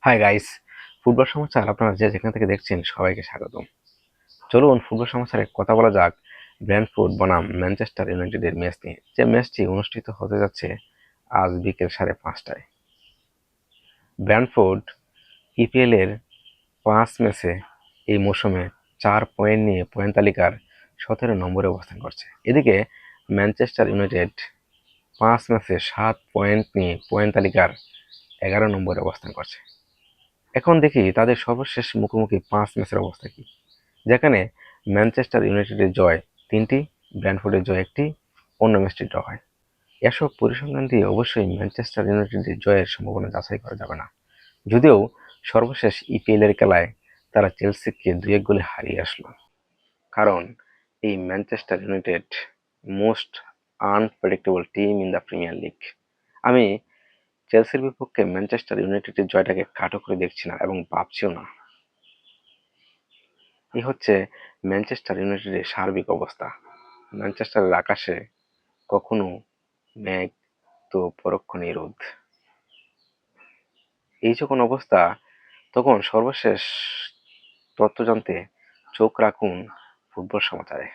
Hi guys, football সমাচার আপনারা যে যেখান থেকে দেখছেন সবাইকে স্বাগতম। চলুন ফুটবল সমাচারে কথা বলা যাক ব্রেন্টফোর্ড বনাম ম্যানচেস্টার ইউনাইটেডের ম্যাচ নিয়ে। যে ম্যাচটি অনুষ্ঠিত হতে যাচ্ছে আজ বিকেল 5:30টায়। ব্রেন্টফোর্ড ইপিএল এর 5 ম্যাচে এই মৌসুমে 4 পয়েন্ট নিয়ে পয়েন্ট তালিকার 17 নম্বরে অবস্থান করছে। এদিকে ম্যানচেস্টার ইউনাইটেড 5 ম্যাচে 7 পয়েন্ট নিয়ে পয়েন্ট তালিকার 11 নম্বরে অবস্থান করছে। এখন দেখি তাদের সর্বশেষ মুখোমুখি 5 ম্যাচের অবস্থা কি, যেখানে ম্যানচেস্টার ইউনাইটেডের জয় 3টি, ব্রেন্টফোর্ডের জয় 1টি, অন্য ম্যাচটি ড্র হয়। এসব পরিসংখ্যান দিয়ে অবশ্যই ম্যানচেস্টার ইউনাইটেডের জয়ের সম্ভাবনা যাচাই করা যাবে না, যদিও সর্বশেষ ইপিএল এর খেলায় তারা চেলসিকে 2-1 গোলে হারিয়ে আসলো। কারণ এই Manchester United most unpredictable team in the premier league. আমি চেলসির বিপক্ষে ম্যানচেস্টার ইউনাইটেডের জয়টাকে খাটো করে দেখছি না এবং ভাবছিও না। এই হচ্ছে ম্যানচেস্টার ইউনাইটেডের সার্বিক অবস্থা। ম্যানচেস্টারের আকাশে কখনো মেঘ, তো পরক্ষণেই রোদ। এই যখন অবস্থা, তখন সর্বশেষ তথ্য জানতে চোখ রাখুন ফুটবল সমাচারে।